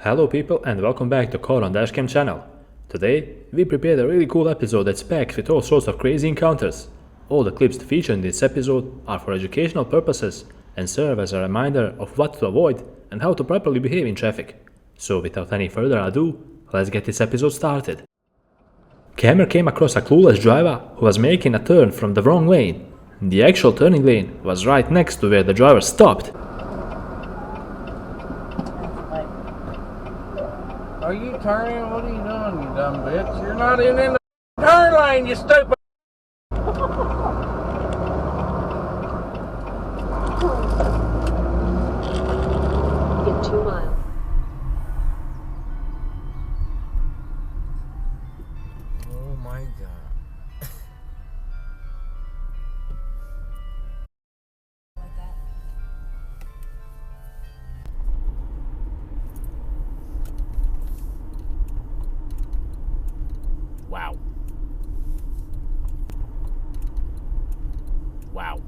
Hello people and welcome back to Caught on DashCam channel. Today we prepared a really cool episode that's packed with all sorts of crazy encounters. All the clips featured in this episode are for educational purposes and serve as a reminder of what to avoid and how to properly behave in traffic. So without any further ado, let's get this episode started. Camera came across a clueless driver who was making a turn from the wrong lane. The actual turning lane was right next to where the driver stopped. Are you turning? What are you doing, you dumb bitch? You're not in the turn lane, you stupid. In 2 miles. Oh my God. Wow. Wow.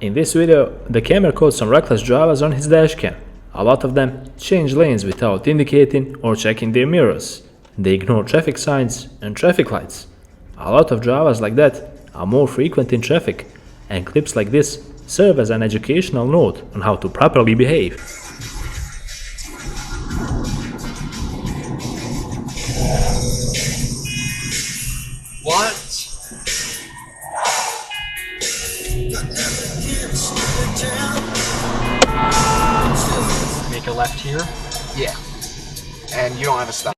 In this video, the camera caught some reckless drivers on his dashcam. A lot of them changed lanes without indicating or checking their mirrors. They ignore traffic signs and traffic lights. A lot of drivers like that are more frequent in traffic, and clips like this serve as an educational note on how to properly behave. What? Make a left here. Yeah. And you don't have a stop.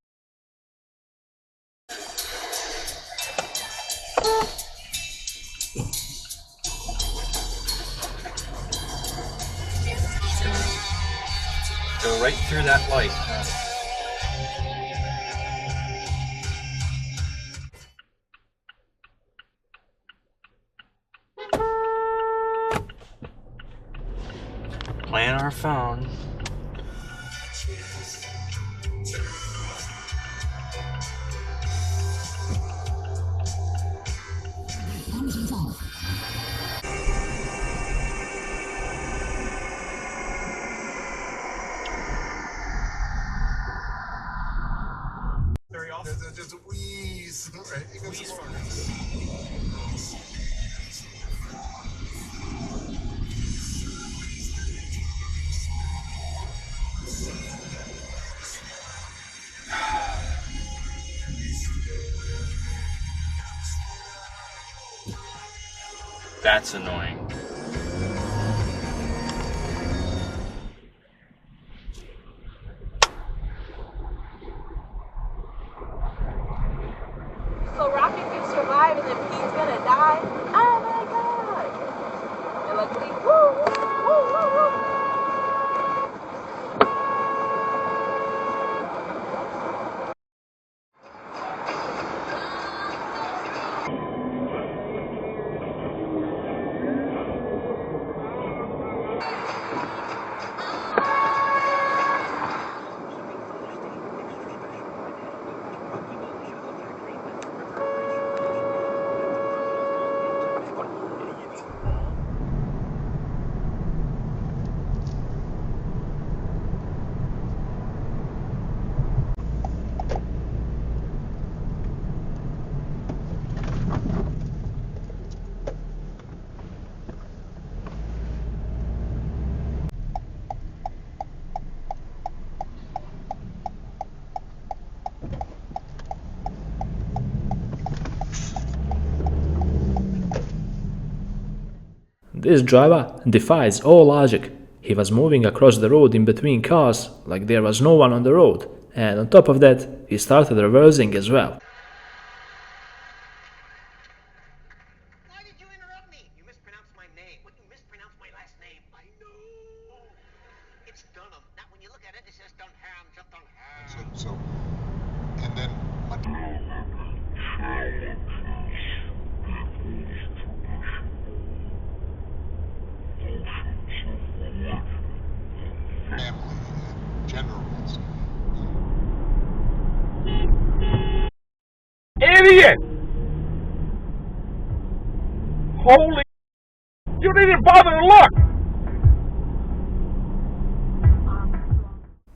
Go right through that light. Playing our phone. There's a wheeze. Right? Wheeze That's annoying. So Rocket can survive and then Pete's gonna die? Oh my god! And luckily, woo, woo, woo, woo. This driver defies all logic. He was moving across the road in between cars like there was no one on the road, and on top of that, he started reversing as well. Why did you interrupt me? You mispronounced my name. What, you mispronounced my last name? I know. It's Dunham. Now, when you look at it, it says Dunham, just Dunham. So, and then family in general is Idiot! Holy... You didn't bother to look!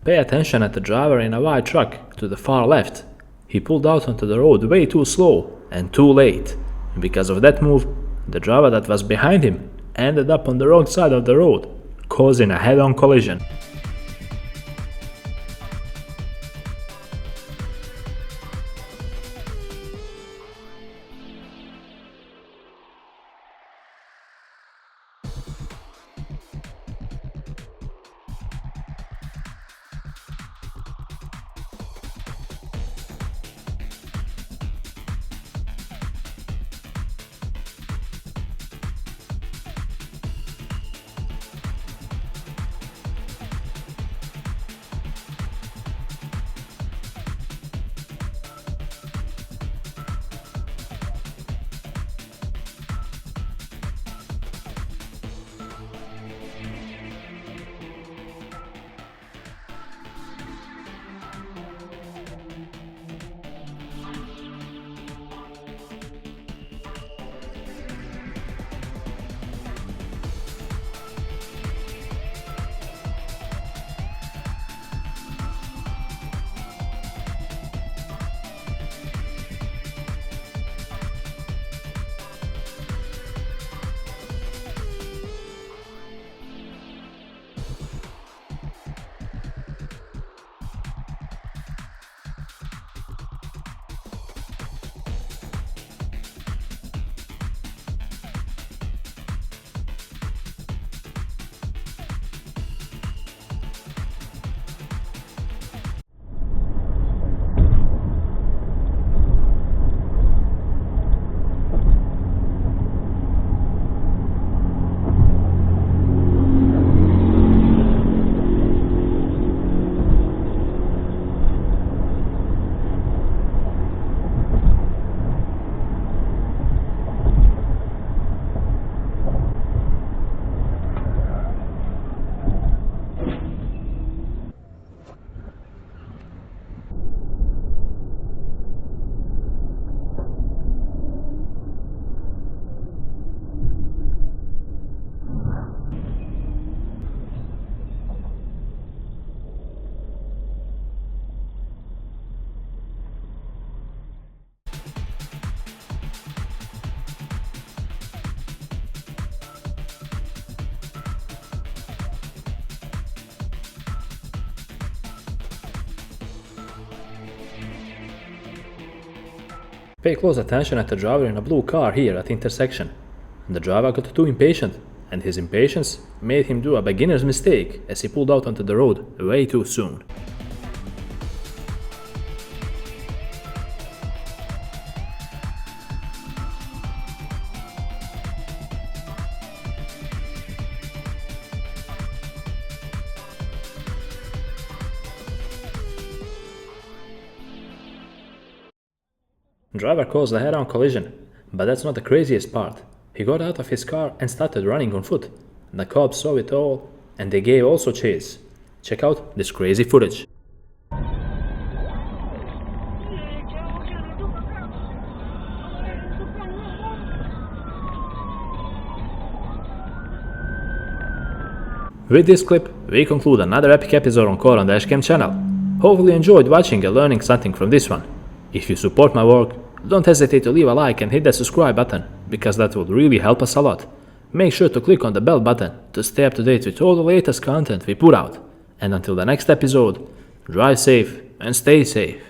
Pay attention at the driver in a white truck to the far left. He pulled out onto the road way too slow and too late. Because of that move, the driver that was behind him ended up on the wrong side of the road, causing a head-on collision. Pay close attention at the driver in a blue car here at the intersection. The driver got too impatient, and his impatience made him do a beginner's mistake as he pulled out onto the road way too soon. Driver caused a head-on collision, but that's not the craziest part. He got out of his car and started running on foot. The cops saw it all, and they gave also chase. Check out this crazy footage. With this clip, we conclude another epic episode on Caught on DashCam channel. Hopefully you enjoyed watching and learning something from this one. If you support my work, don't hesitate to leave a like and hit that subscribe button, because that would really help us a lot. Make sure to click on the bell button to stay up to date with all the latest content we put out. And until the next episode, drive safe and stay safe.